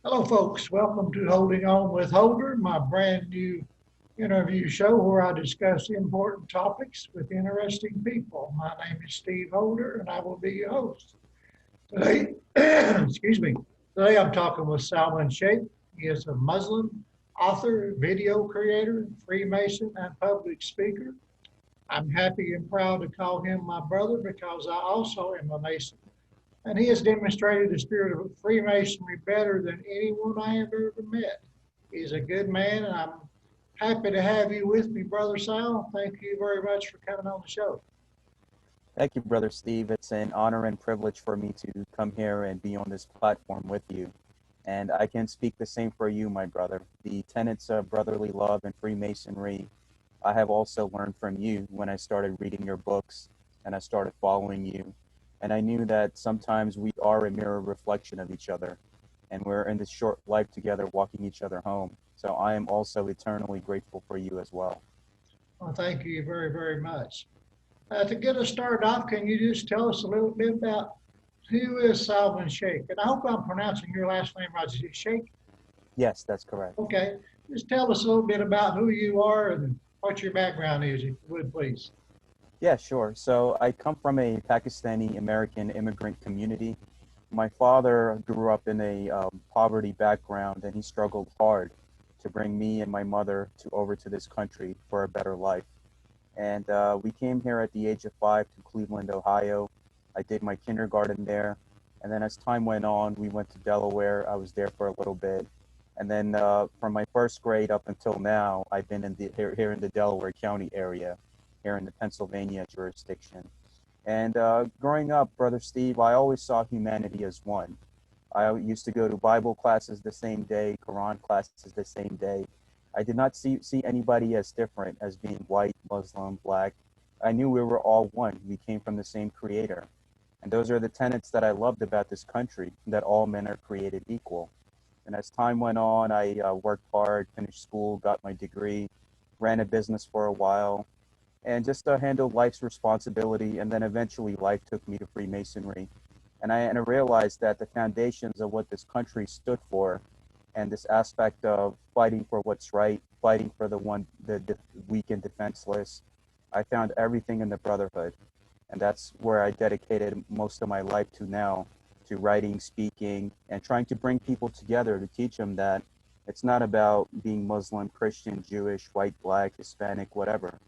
Hello, folks. Welcome to Holding On with Holder, my brand new interview show where I discuss important topics with interesting people. My name is Steve Holder, and I will be your host. Today, excuse me, today I'm talking with Salman Sheikh. He is a Muslim author, video creator, Freemason, and public speaker. I'm happy and proud to call him my brother because I also am a Mason. And he has demonstrated the spirit of Freemasonry better than anyone I have ever met. He's a good man, and I'm happy to have you with me, Brother Sal. Thank you very much for coming on the show. Thank you, Brother Steve. It's an honor and privilege for me to come here and be on this platform with you. And I can speak the same for you, my brother. The tenets of brotherly love and Freemasonry, I have also learned from you when I started reading your books and I started following you. And I knew that sometimes we are a mirror reflection of each other, and we're in this short life together, walking each other home. So I am also eternally grateful for you as well. Well, thank you very, very much. To get us started off, can you just tell us a little bit about who is Salman Sheikh? And I hope I'm pronouncing your last name right. Is it Sheikh? Yes, that's correct. Okay. Just tell us a little bit about who you are and what your background is, if you would, please. Yeah, sure. So I come from a Pakistani American immigrant community. My father grew up in a poverty background, and he struggled hard to bring me and my mother to over to this country for a better life. And we came here at the age of 5 to Cleveland, Ohio. I did my kindergarten there, and then as time went on, we went to Delaware. I was there for a little bit, and then from my first grade up until now, I've been in the here in the Delaware County area, here in the Pennsylvania jurisdiction. And growing up, Brother Steve, I always saw humanity as one. I used to go to Bible classes the same day, Quran classes the same day. I did not see anybody as different as being white, Muslim, black. I knew we were all one. We came from the same creator. And those are the tenets that I loved about this country, that all men are created equal. And as time went on, I worked hard, finished school, got my degree, ran a business for a while, and just handled life's responsibility. And then eventually life took me to Freemasonry. And I realized that the foundations of what this country stood for, and this aspect of fighting for what's right, fighting for the weak and defenseless, I found everything in the Brotherhood. And that's where I dedicated most of my life to now, to writing, speaking, and trying to bring people together to teach them that it's not about being Muslim, Christian, Jewish, white, black, Hispanic, whatever.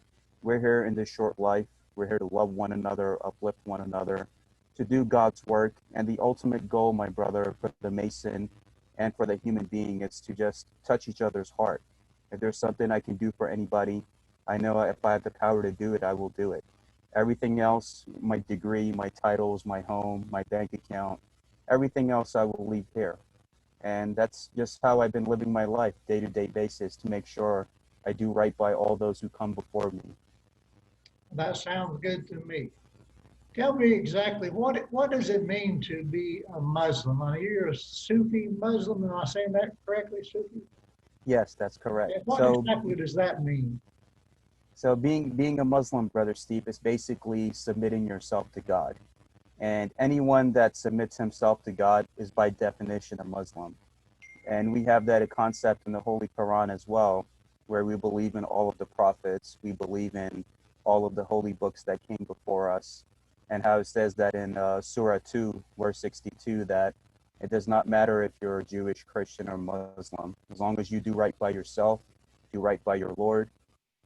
We're here in this short life. We're here to love one another, uplift one another, to do God's work. And the ultimate goal, my brother, for the Mason and for the human being is to just touch each other's heart. If there's something I can do for anybody, I know if I have the power to do it, I will do it. Everything else, my degree, my titles, my home, my bank account, everything else I will leave here. And that's just how I've been living my life, day-to-day basis, to make sure I do right by all those who come before me. That sounds good to me. Tell me exactly what does it mean to be a Muslim? You're a Sufi Muslim, am I saying that correctly, Sufi? Yes, that's correct. Yeah, what exactly does that mean? So being a Muslim, Brother Steve, is basically submitting yourself to God. And anyone that submits himself to God is by definition a Muslim. And we have that a concept in the Holy Quran as well, where we believe in all of the prophets, we believe in all of the holy books that came before us, and how it says that in Surah 2, verse 62, that it does not matter if you're Jewish, Christian, or Muslim. As long as you do right by yourself, do right by your Lord,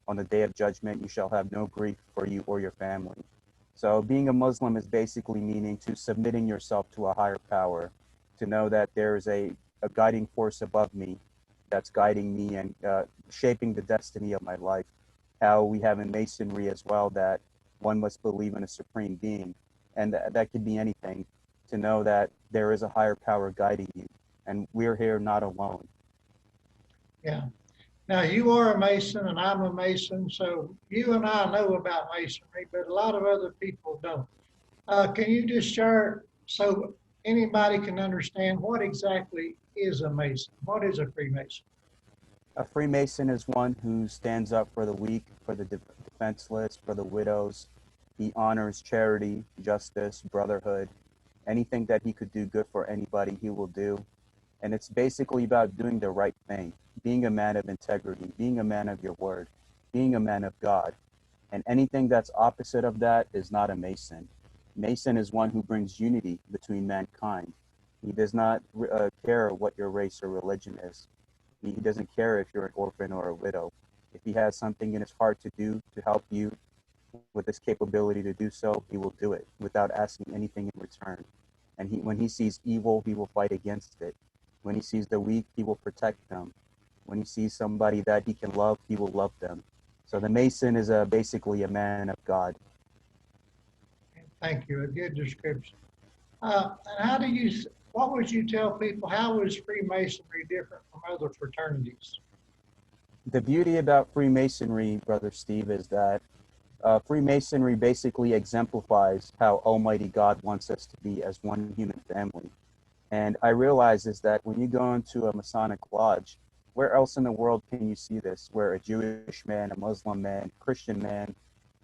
on the day of judgment, you shall have no grief for you or your family. So being a Muslim is basically meaning to submitting yourself to a higher power, to know that there is a guiding force above me that's guiding me and shaping the destiny of my life. How we have in Masonry as well that one must believe in a supreme being, and that could be anything, to know that there is a higher power guiding you, and we're here not alone. Yeah. Now, you are a Mason and I'm a Mason, so you and I know about Masonry, but a lot of other people don't. Can you just share so anybody can understand what exactly is a Mason? What is a Freemason? A Freemason is one who stands up for the weak, for the defenseless, for the widows. He honors charity, justice, brotherhood. Anything that he could do good for anybody, he will do. And it's basically about doing the right thing, being a man of integrity, being a man of your word, being a man of God. And anything that's opposite of that is not a Mason. Mason is one who brings unity between mankind. He does not care what your race or religion is. He doesn't care if you're an orphan or a widow. If he has something in his heart to do to help you with his capability to do so, he will do it without asking anything in return. And when he sees evil, he will fight against it. When he sees the weak, he will protect them. When he sees somebody that he can love, he will love them. So the Mason is basically a man of God. Thank you. A good description. And what would you tell people? How is Freemasonry different from other fraternities? The beauty about Freemasonry, Brother Steve, is that Freemasonry basically exemplifies how Almighty God wants us to be as one human family. And I realize is that when you go into a Masonic lodge, where else in the world can you see this? Where a Jewish man, a Muslim man, Christian man,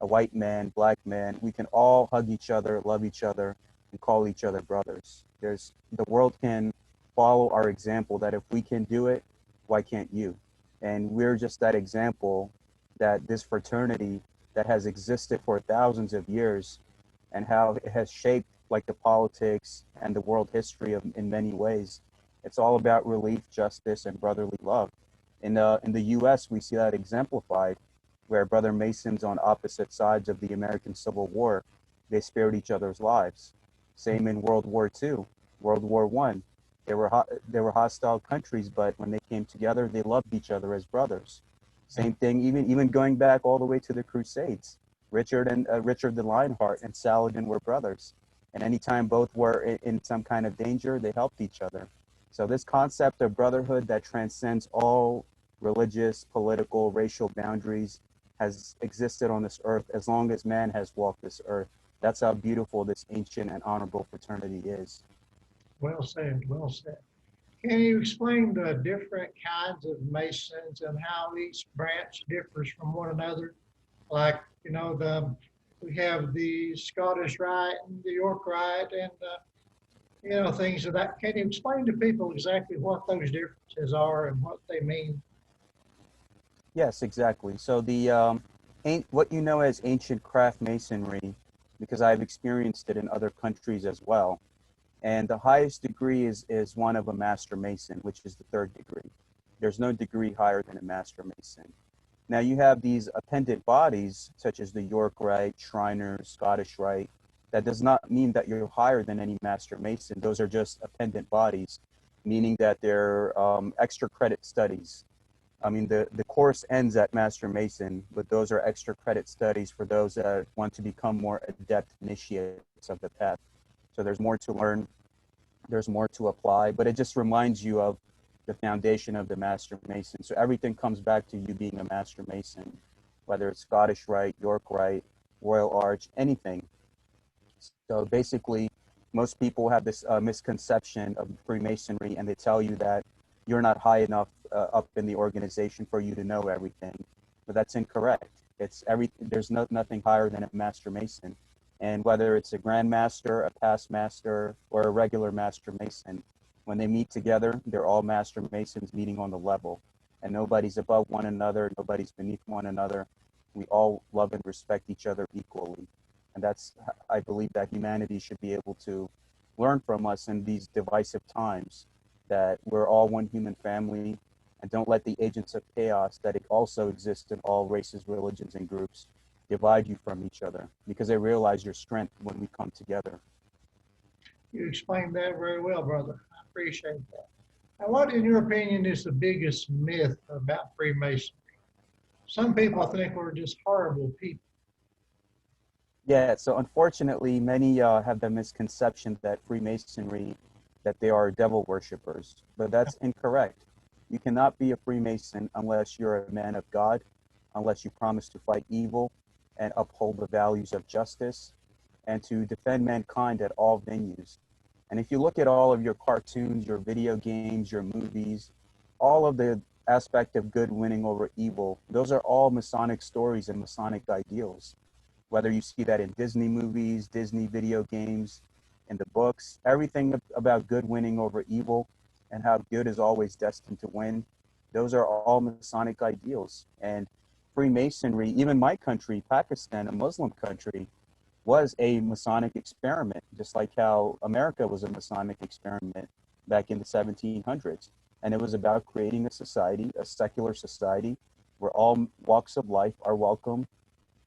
a white man, black man, we can all hug each other, love each other, and call each other brothers. The world can follow our example that if we can do it, why can't you? And we're just that example that this fraternity that has existed for thousands of years and how it has shaped like the politics and the world history in many ways. It's all about relief, justice, and brotherly love. In the U.S., we see that exemplified, where brother Masons on opposite sides of the American Civil War, they spared each other's lives. Same in World War II, World War I. They were hostile countries, but when they came together, they loved each other as brothers. Same thing, even going back all the way to the Crusades. Richard the Lionheart and Saladin were brothers, and anytime both were in some kind of danger, they helped each other. So this concept of brotherhood that transcends all religious, political, racial boundaries has existed on this earth as long as man has walked this earth. That's how beautiful this ancient and honorable fraternity is. Well said. Well said. Can you explain the different kinds of Masons and how each branch differs from one another? Like, we have the Scottish Rite and the York Rite and, things of that. Can you explain to people exactly what those differences are and what they mean? Yes, exactly. So what you know as ancient craft masonry, because I've experienced it in other countries as well. And the highest degree is one of a master mason, which is the third degree. There's no degree higher than a master mason. Now you have these appendant bodies, such as the York Rite, Shriners, Scottish Rite. That does not mean that you're higher than any master mason. Those are just appendant bodies, meaning that they're extra credit studies. I mean, the course ends at Master Mason, but those are extra credit studies for those that want to become more adept initiates of the path. So there's more to learn, there's more to apply, but it just reminds you of the foundation of the Master Mason. So everything comes back to you being a Master Mason, whether it's Scottish Rite, York Rite, Royal Arch, anything. So basically, most people have this misconception of Freemasonry, and they tell you that you're not high enough up in the organization for you to know everything. But that's incorrect. There's nothing higher than a Master Mason. And whether it's a Grand Master, a Past Master, or a regular Master Mason, when they meet together, they're all Master Masons meeting on the level. And nobody's above one another, nobody's beneath one another. We all love and respect each other equally. And I believe that humanity should be able to learn from us in these divisive times, that we're all one human family, and don't let the agents of chaos that also exist in all races, religions, and groups divide you from each other, because they realize your strength when we come together. You explained that very well, brother. I appreciate that. Now, what, in your opinion, is the biggest myth about Freemasonry? Some people think we're just horrible people. Yeah, so unfortunately, many have the misconception that Freemasonry, that they are devil worshippers, but that's incorrect. You cannot be a Freemason unless you're a man of God, unless you promise to fight evil and uphold the values of justice and to defend mankind at all venues. And if you look at all of your cartoons, your video games, your movies, all of the aspect of good winning over evil, those are all Masonic stories and Masonic ideals. Whether you see that in Disney movies, Disney video games, in the books, everything about good winning over evil and how good is always destined to win. Those are all Masonic ideals. And Freemasonry, even my country, Pakistan, a Muslim country, was a Masonic experiment, just like how America was a Masonic experiment back in the 1700s. And it was about creating a society, a secular society, where all walks of life are welcome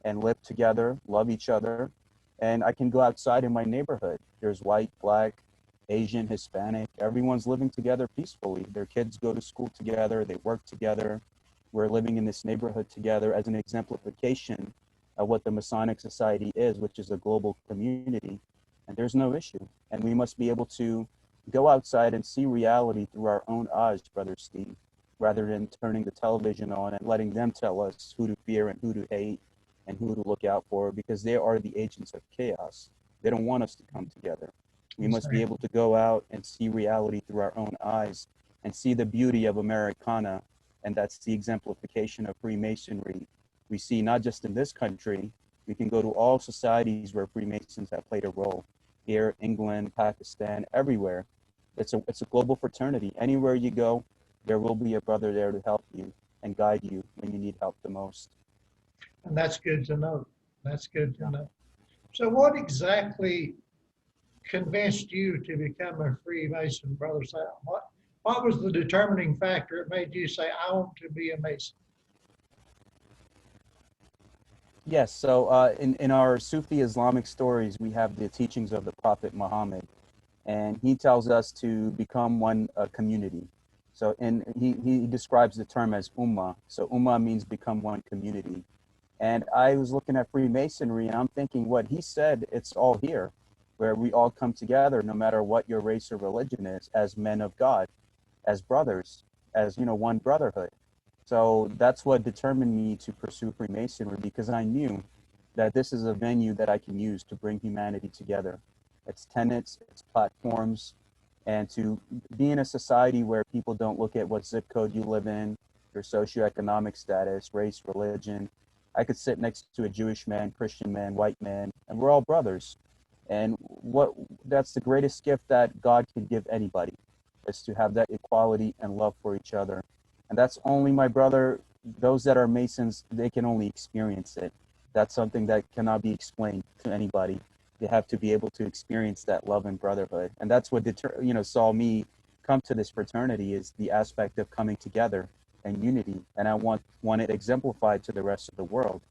and live together, love each other. And I can go outside in my neighborhood. There's white, black, Asian, Hispanic. Everyone's living together peacefully. Their kids go to school together. They work together. We're living in this neighborhood together as an exemplification of what the Masonic Society is, which is a global community. And there's no issue. And we must be able to go outside and see reality through our own eyes, Brother Steve, rather than turning the television on and letting them tell us who to fear and who to hate and who to look out for, because they are the agents of chaos. They don't want us to come together. We must be able to go out and see reality through our own eyes and see the beauty of Americana. And that's the exemplification of Freemasonry. We see not just in this country, we can go to all societies where Freemasons have played a role. Here, England, Pakistan, everywhere. It's a global fraternity. Anywhere you go, there will be a brother there to help you and guide you when you need help the most. And that's good to know. That's good to know. So what exactly convinced you to become a Freemason, Brother Sal? What was the determining factor that made you say, I want to be a Mason? Yes, so in our Sufi Islamic stories, we have the teachings of the Prophet Muhammad, and he tells us to become one community. So he describes the term as ummah. So ummah means become one community. And I was looking at Freemasonry and I'm thinking what he said, it's all here, where we all come together no matter what your race or religion is, as men of God, as brothers, as, you know, one brotherhood. So that's what determined me to pursue Freemasonry, because I knew that this is a venue that I can use to bring humanity together. Its tenets, its platforms, and to be in a society where people don't look at what zip code you live in, your socioeconomic status, race, religion. I could sit next to a Jewish man, Christian man, white man, and we're all brothers. And what that's the greatest gift that God can give anybody, is to have that equality and love for each other. And that's only, my brother, those that are Masons, they can only experience it. That's something that cannot be explained to anybody. They have to be able to experience that love and brotherhood. And that's what saw me come to this fraternity, is the aspect of coming together and unity. And I want it exemplified to the rest of the world.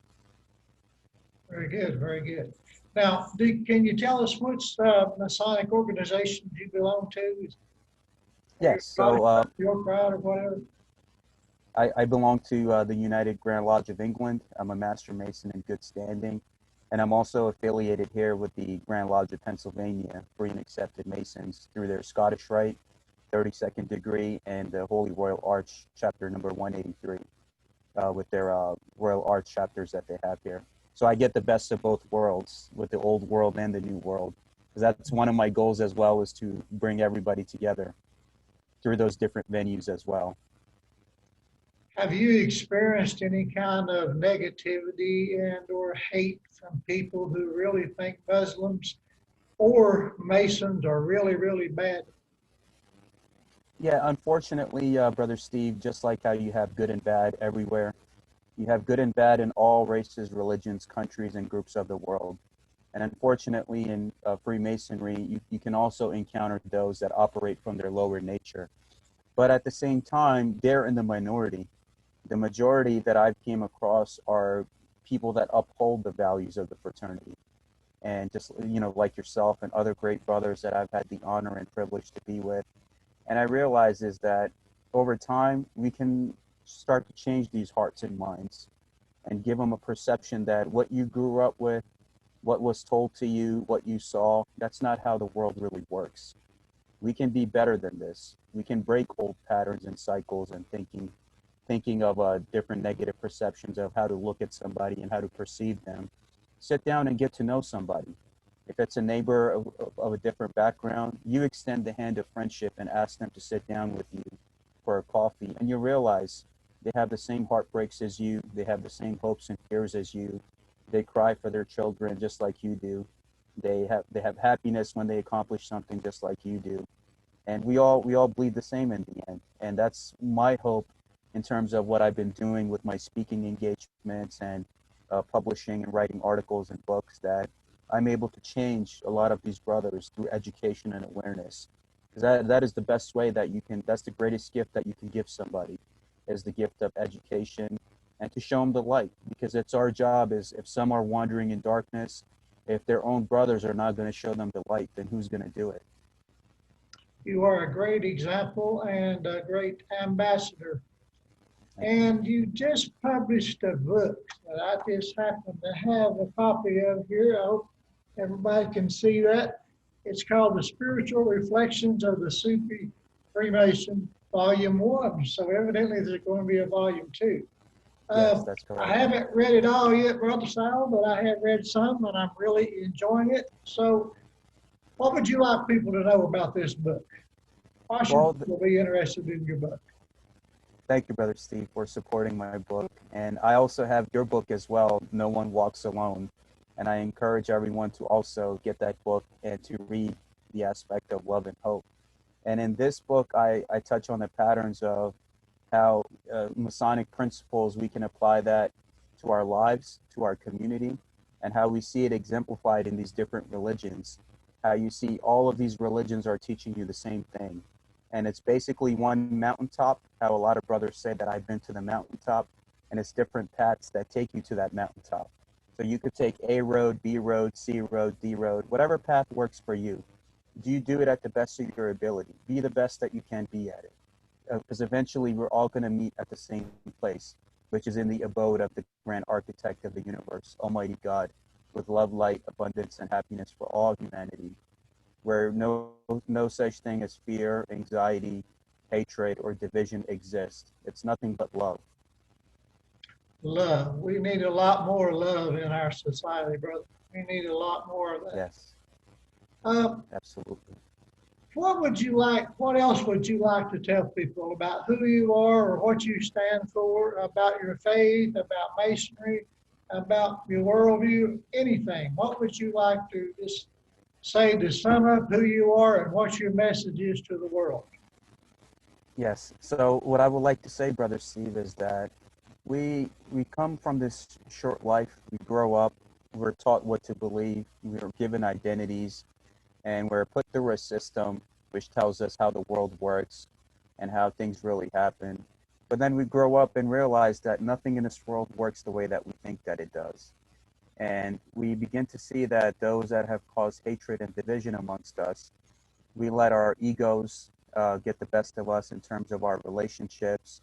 Very good, very good. Now, can you tell us which Masonic organization you belong to? Yes, so Your crowd or whatever? I belong to the United Grand Lodge of England. I'm a Master Mason in good standing. And I'm also affiliated here with the Grand Lodge of Pennsylvania, Free and Accepted Masons, through their Scottish Rite, 32nd degree, and the Holy Royal Arch, chapter number 183, with their Royal Arch chapters that they have here. So I get the best of both worlds, with the old world and the new world. Because that's one of my goals as well, is to bring everybody together through those different venues as well. Have you experienced any kind of negativity and or hate from people who really think Muslims or Masons are really, really bad? Yeah, unfortunately, Brother Steve, just like how you have good and bad everywhere, you have good and bad in all races, religions, countries, and groups of the world. And unfortunately, in Freemasonry, you can also encounter those that operate from their lower nature. But at the same time, they're in the minority. The majority that I've came across are people that uphold the values of the fraternity. And just, like yourself and other great brothers that I've had the honor and privilege to be with. And I realize is that over time, we can start to change these hearts and minds and give them a perception that what you grew up with, what was told to you, what you saw, that's not how the world really works. We can be better than this. We can break old patterns and cycles and thinking of different negative perceptions of how to look at somebody and how to perceive them. Sit down and get to know somebody. If it's a neighbor of a different background, you extend the hand of friendship and ask them to sit down with you for a coffee, and you realize they have the same heartbreaks as you, they have the same hopes and fears as you, they cry for their children just like you do, they have happiness when they accomplish something just like you do. and we all bleed the same in the end. And that's my hope in terms of what I've been doing with my speaking engagements and publishing and writing articles and books, that I'm able to change a lot of these brothers through education and awareness. Because that is the best way that you can, that's the greatest gift that you can give somebody, is the gift of education and to show them the light. Because it's our job, is if some are wandering in darkness, if their own brothers are not going to show them the light, then who's going to do it? You are a great example and a great ambassador. Thank you. And you just published a book that I just happen to have a copy of here. I hope everybody can see that. It's called The Spiritual Reflections of the Sufi Freemason, Volume 1. So evidently there's going to be a Volume 2. Yes, that's I correct. haven't read it all yet, Brother Sal, but I have read some and I'm really enjoying it. So what would you like people to know about this book? Why should Well, people be interested in your book? thank you, Brother Steve, for supporting my book. And I also have your book as well, No One Walks Alone. And I encourage everyone to also get that book and to read the aspect of love and hope. And in this book, I touch on the patterns of how Masonic principles, we can apply that to our lives, to our community, and how we see it exemplified in these different religions. How you see all of these religions are teaching you the same thing. And it's basically one mountaintop, how a lot of brothers say that I've been to the mountaintop, and it's different paths that take you to that mountaintop. So you could take A road, B road, C road, D road, whatever path works for you. Do you do it at the best of your ability? Be the best that you can be at it. Because eventually we're all going to meet at the same place, which is in the abode of the grand architect of the universe, Almighty God, with love, light, abundance, and happiness for all humanity, where no such thing as fear, anxiety, hatred, or division exists. It's nothing but love. Love. We need a lot more love in our society, brother. We need a lot more of that. Yes, Uh, absolutely. what else would you like to tell people about who you are or what you stand for, about your faith, about masonry, about your worldview, anything? What would you like to just say to sum up who you are and what your message is to the world? Yes. So what I would like to say, Brother Steve, is that we come from this short life. We grow up. We're taught what to believe. We're given identities, and we're put through a system which tells us how the world works and how things really happen. But then we grow up and realize that nothing in this world works the way that we think that it does. And we begin to see that those that have caused hatred and division amongst us, we let our egos get the best of us in terms of our relationships.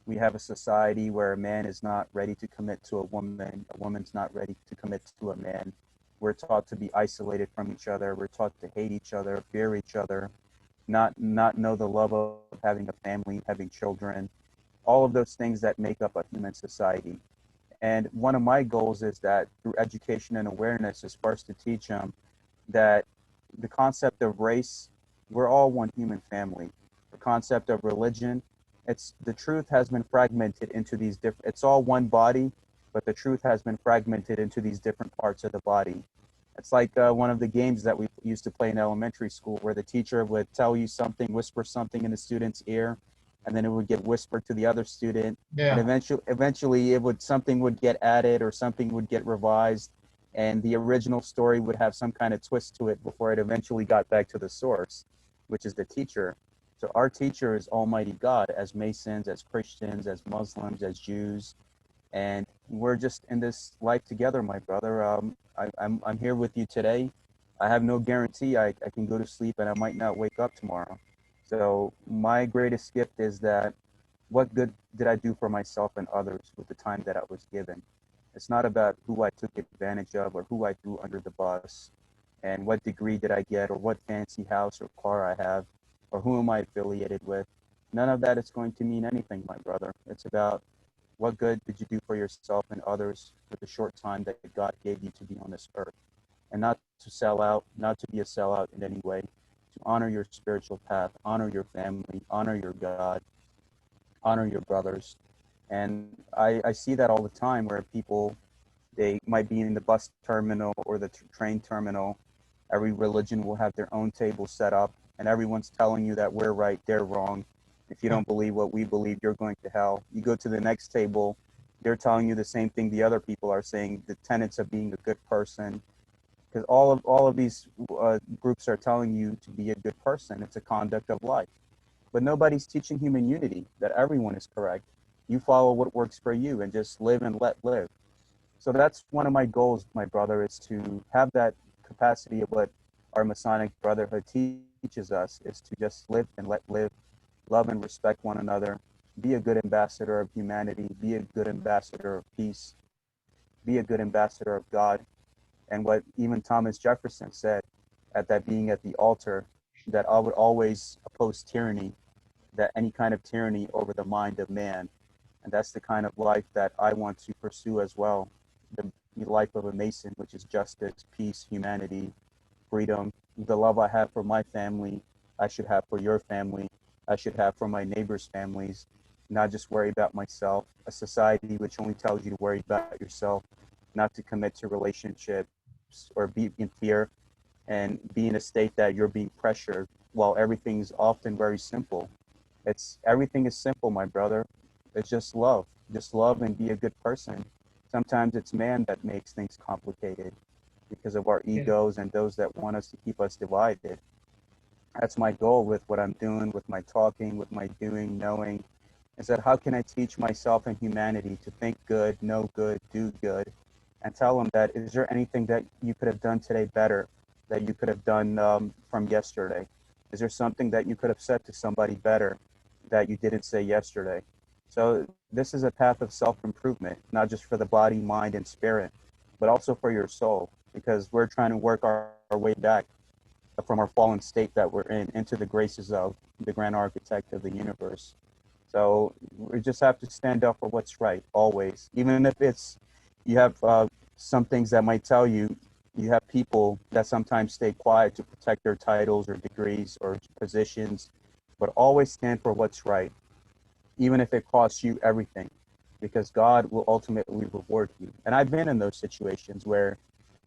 We have a society where a man is not ready to commit to a woman's not ready to commit to a man. We're taught to be isolated from each other. We're taught to hate each other, fear each other, not know the love of having a family, having children, all of those things that make up a human society. And one of my goals is that through education and awareness is first to teach them that the concept of race, we're all one human family. The concept of religion, it's the truth has been fragmented into these different, it's all one body, but the truth has been fragmented into these different parts of the body. It's like one of the games that we used to play in elementary school where the teacher would tell you something, whisper something in the student's ear, and then it would get whispered to the other student, and Yeah. eventually it would, something would get added or something would get revised, and the original story would have some kind of twist to it before it eventually got back to the source, which is the teacher. So our teacher is Almighty God, as Masons, as Christians, as Muslims, as Jews, and we're just in this life together, my brother. I'm here with you today. I have no guarantee I can go to sleep and I might not wake up tomorrow. So my greatest gift is that what good did I do for myself and others with the time that I was given? It's not about who I took advantage of or who I threw under the bus and what degree did I get or what fancy house or car I have or who am I affiliated with. None of that is going to mean anything, my brother. It's about what good did you do for yourself and others with the short time that God gave you to be on this earth? And not to sell out, not to be a sellout in any way, to honor your spiritual path, honor your family, honor your God, honor your brothers. And I see that all the time where people, they might be in the bus terminal or the train terminal. Every religion will have their own table set up. and everyone's telling you that we're right, they're wrong. If you don't believe what we believe, you're going to hell. You go to the next table, they're telling you the same thing the other people are saying, the tenets of being a good person, because all of these groups are telling you to be a good person. It's a conduct of life. But nobody's teaching human unity, that everyone is correct. You follow what works for you and just live and let live. So that's one of my goals, my brother, is to have that capacity of what our Masonic Brotherhood teaches us, is to just live and let live, love and respect one another, be a good ambassador of humanity, be a good ambassador of peace, be a good ambassador of God. And what even Thomas Jefferson said at that being at the altar, that I would always oppose tyranny, that any kind of tyranny over the mind of man. And that's the kind of life that I want to pursue as well. The life of a Mason, which is justice, peace, humanity, freedom. The love I have for my family, I should have for your family. I should have for my neighbors' families, not just worry about myself. A society which only tells you to worry about yourself, not to commit to relationships or be in fear and be in a state that you're being pressured, while everything's often very simple. Everything is simple, my brother. It's just love. Just love and be a good person. Sometimes it's man that makes things complicated because of our Yeah. egos and those that want us to keep us divided. That's my goal with what I'm doing, with my talking, with my doing, knowing, is that how can I teach myself and humanity to think good, know good, do good, and tell them that, is there anything that you could have done today better, that you could have done from yesterday? Is there something that you could have said to somebody better that you didn't say yesterday? So this is a path of self-improvement, not just for the body, mind, and spirit, but also for your soul, because we're trying to work our way back from our fallen state that we're in into the graces of the grand architect of the universe. So we just have to stand up for what's right always, even if it's, you have some things that might tell you, you have people that sometimes stay quiet to protect their titles or degrees or positions, but always stand for what's right, even if it costs you everything, because God will ultimately reward you. And I've been in those situations where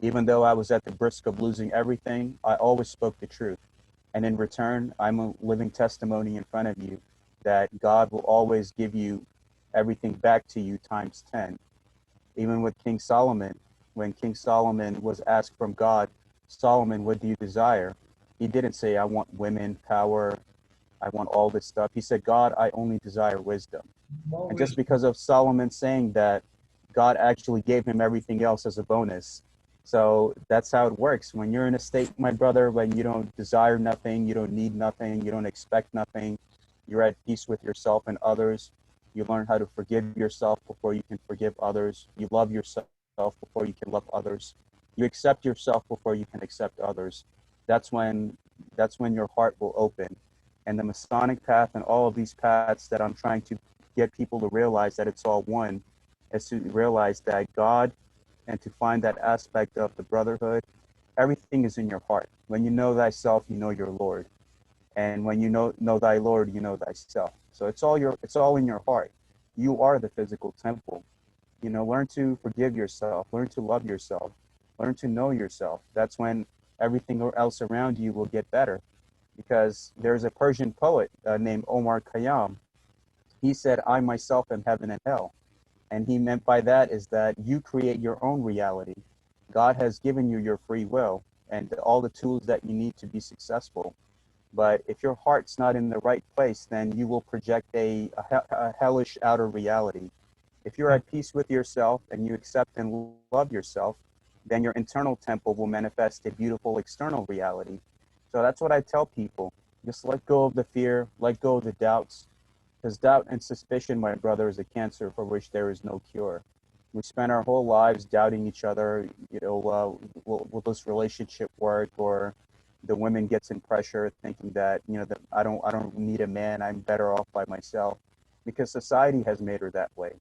even though I was at the risk of losing everything, I always spoke the truth. And in return, I'm a living testimony in front of you that God will always give you everything back to you times 10. Even with King Solomon, when King Solomon was asked from God, Solomon, what do you desire? He didn't say, I want women, power, I want all this stuff. He said, God, I only desire wisdom. And just Always. because of Solomon saying that, God actually gave him everything else as a bonus. So that's how it works. When you're in a state, my brother, when you don't desire nothing, you don't need nothing, you don't expect nothing, you're at peace with yourself and others. You learn how to forgive yourself before you can forgive others. You love yourself before you can love others. You accept yourself before you can accept others. That's when your heart will open. And the Masonic path and all of these paths that I'm trying to get people to realize that it's all one, is to realize that God, and to find that aspect of the brotherhood, everything is in your heart. When you know thyself, you know your Lord. And when you know thy Lord, you know thyself. So it's all in your heart. You are the physical temple. Learn to forgive yourself, learn to love yourself, learn to know yourself. That's when everything else around you will get better. Because there's a Persian poet named Omar Khayyam. He said, I myself am heaven and hell. And he meant by that is that you create your own reality. God has given you your free will and all the tools that you need to be successful. But if your heart's not in the right place, then you will project a hellish outer reality. If you're at peace with yourself and you accept and love yourself, then your internal temple will manifest a beautiful external reality. So that's what I tell people. Just let go of the fear, let go of the doubts, because doubt and suspicion, my brother, is a cancer for which there is no cure. We spend our whole lives doubting each other. Will this relationship work? Or the woman gets in pressure, thinking that that I don't need a man. I'm better off by myself, because society has made her that way.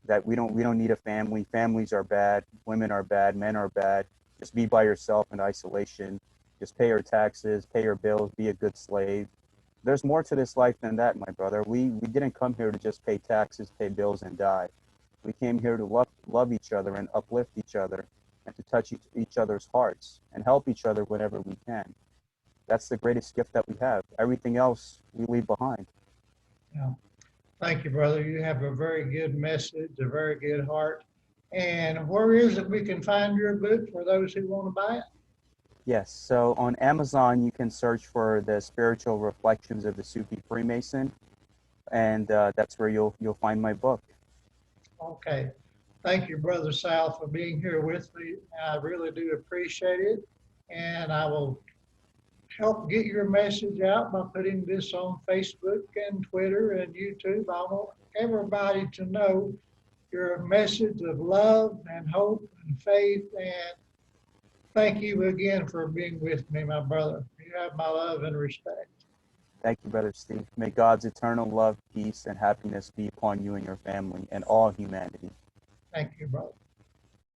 That we don't need a family. Families are bad. Women are bad. Men are bad. Just be by yourself in isolation. Just pay your taxes, pay your bills, be a good slave. There's more to this life than that, my brother. We didn't come here to just pay taxes, pay bills, and die. We came here to love each other and uplift each other and to touch each other's hearts and help each other whenever we can. that's the greatest gift that we have. Everything else we leave behind. Yeah. Thank you, brother. You have a very good message, a very good heart. And where is it we can find your book for those who want to buy it? Yes, so on Amazon you can search for the Spiritual Reflections of the Sufi Freemason, and that's where you'll find my book. Okay. Thank you, Brother Sal, for being here with me. I really do appreciate it. And I will help get your message out by putting this on Facebook and Twitter and YouTube. I want everybody to know your message of love and hope and faith. And thank you again for being with me, my brother. You have my love and respect. Thank you, Brother Steve. May God's eternal love, peace, and happiness be upon you and your family and all humanity. Thank you, brother.